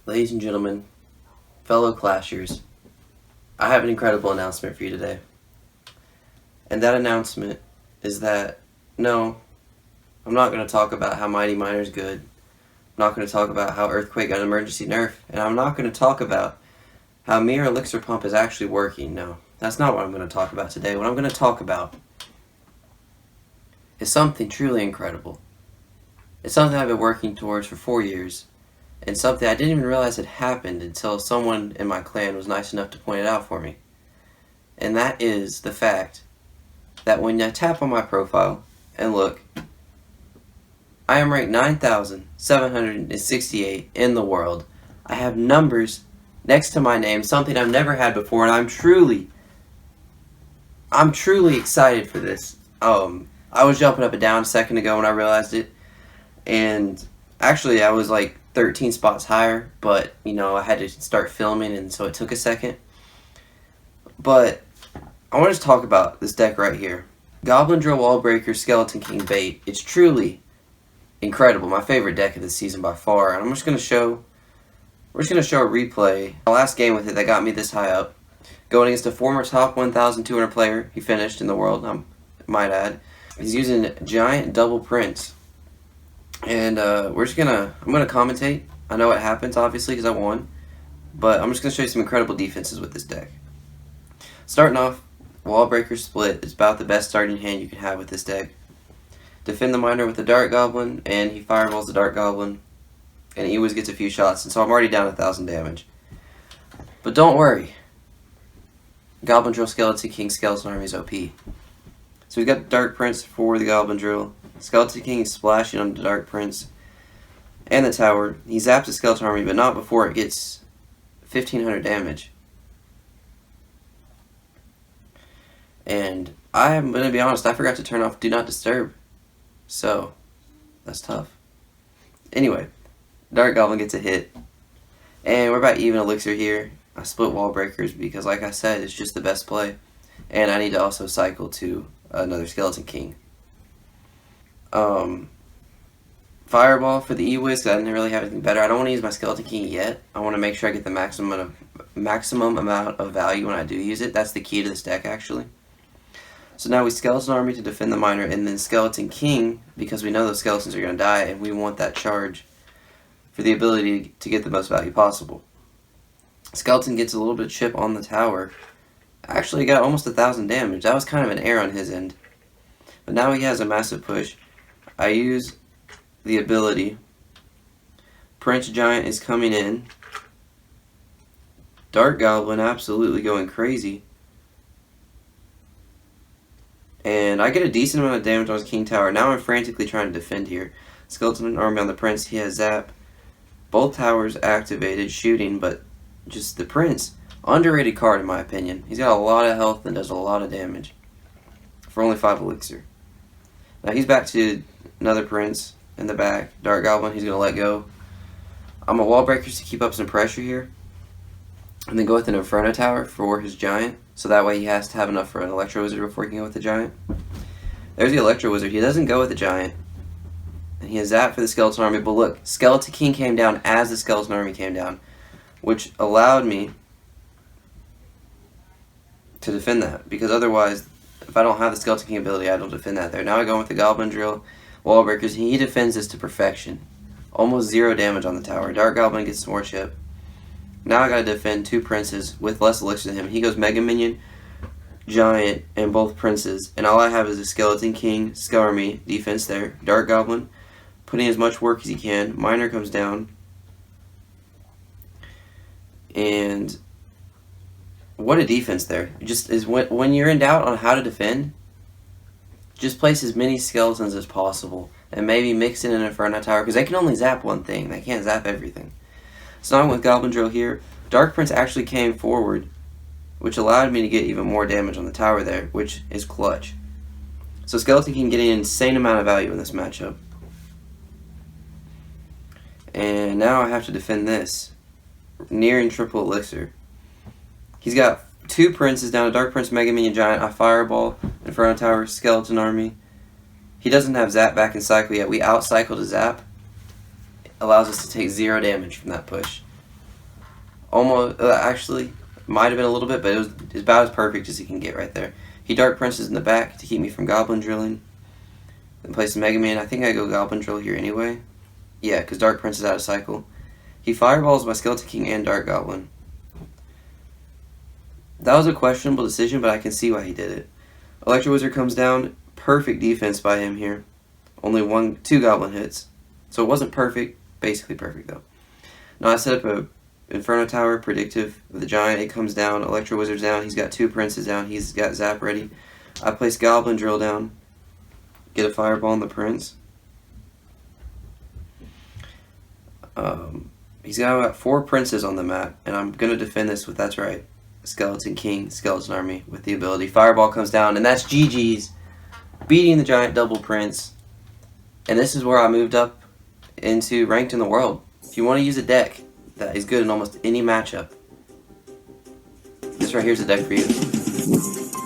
Ladies and gentlemen, fellow Clashers, I have an incredible announcement for you today. And that announcement is that, no, I'm not going to talk about how Mighty Miner's good. I'm not going to talk about how Earthquake got an emergency nerf. And I'm not going to talk about how Mirror Elixir Pump is actually working. No, that's not what I'm going to talk about today. What I'm going to talk about is something truly incredible. It's something I've been working towards for 4 years. And something I didn't even realize had happened until someone in my clan was nice enough to point it out for me. And that is the fact that when I tap on my profile and look, I am ranked 9,768 in the world. I have numbers next to my name, something I've never had before, and I'm truly excited for this. I was jumping up and down a second ago when I realized it, and actually I was like 13 spots higher, but you know, I had to start filming, and so it took a second. But I want to talk about this deck right here. Goblin Drill Wallbreaker Skeleton King Bait. It's truly incredible. My favorite deck of the season by far. And we're just going to show a replay. My last game with it that got me this high up. Going against a former top 1,200 player. He finished in the world, I might add. He's using giant double prints. And I'm gonna commentate. I know it happens, obviously, because I won. But I'm just going to show you some incredible defenses with this deck. Starting off, Wallbreaker Split is about the best starting hand you can have with this deck. Defend the Miner with the Dark Goblin, and he fireballs the Dark Goblin, and he always gets a few shots, and so I'm already down 1,000 damage. But don't worry. Goblin Drill Skeleton King Skeleton Army is OP. So we've got Dark Prince for the Goblin Drill. Skeleton King is splashing on the Dark Prince and the tower. He zaps the Skeleton Army, but not before it gets 1,500 damage. And I'm going to be honest, I forgot to turn off Do Not Disturb. So, that's tough. Anyway, Dark Goblin gets a hit. And we're about even elixir here. I split wall breakers because, like I said, it's just the best play. And I need to also cycle to another Skeleton King. Fireball for the E-Wiz, because I didn't really have anything better. I don't want to use my Skeleton King yet. I want to make sure I get the maximum amount of value when I do use it. That's the key to this deck, actually. So now we Skeleton Army to defend the Miner, and then Skeleton King, because we know those skeletons are going to die, and we want that charge for the ability to get the most value possible. Skeleton gets a little bit of chip on the tower. Actually got almost 1,000 damage. That was kind of an error on his end. But now he has a massive push. I use the ability. Prince Giant is coming in. Dark Goblin absolutely going crazy. And I get a decent amount of damage on his King Tower. Now I'm frantically trying to defend here. Skeleton Army on the Prince. He has Zap. Both towers activated, shooting, but just the Prince. Underrated card in my opinion. He's got a lot of health and does a lot of damage. For only 5 elixir. Now he's back to another Prince in the back. Dark Goblin, he's going to let go. I'm a Wall Breakers to keep up some pressure here. And then go with an Inferno Tower for his Giant. So that way he has to have enough for an Electro Wizard before he can go with the Giant. There's the Electro Wizard. He doesn't go with the Giant. And he has that for the Skeleton Army. But look, Skeleton King came down as the Skeleton Army came down. Which allowed me to defend that. Because otherwise, if I don't have the Skeleton King ability, I don't defend that there. Now I go with the Goblin Drill, Wall Breakers. He defends this to perfection. Almost 0 damage on the tower. Dark Goblin gets some more chip. Now I gotta defend 2 princes with less elixir than him. He goes Mega Minion, Giant, and both princes. And all I have is a Skeleton King, Army defense there. Dark Goblin, putting as much work as he can. Miner comes down. And what a defense there. Just is when you're in doubt on how to defend, just place as many skeletons as possible. And maybe mix in an Inferno Tower, because they can only zap one thing. They can't zap everything. So now I'm with Goblin Drill here. Dark Prince actually came forward, which allowed me to get even more damage on the tower there, which is clutch. So Skeleton can get an insane amount of value in this matchup. And now I have to defend this. Nearing triple elixir. He's got 2 princes down, a Dark Prince, Mega Minion, Giant. I Fireball, Inferno Tower, Skeleton Army. He doesn't have Zap back in cycle yet. We out-cycled a Zap. Allows us to take 0 damage from that push. almost, actually, might have been a little bit, but it was about as perfect as he can get right there. He Dark Princes in the back to keep me from Goblin Drilling. Then place the Mega Man. I think I go Goblin Drill here anyway. Yeah, because Dark Prince is out of cycle. He Fireballs my Skeleton King and Dark Goblin. That was a questionable decision, but I can see why he did it. Electro Wizard comes down. Perfect defense by him here. Only 2 Goblin hits. So it wasn't perfect. Basically perfect, though. Now I set up a Inferno Tower, predictive of the Giant. It comes down. Electro Wizard's down. He's got 2 Princes down. He's got Zap ready. I place Goblin Drill down. Get a Fireball on the Prince. He's got about 4 Princes on the map, and I'm going to defend this with, that's right, Skeleton King, Skeleton Army with the ability. Fireball comes down, and that's GG's. Beating the Giant Double Prince. And this is where I moved up into ranked in the world. If you want to use a deck that is good in almost any matchup, this right here is a deck for you.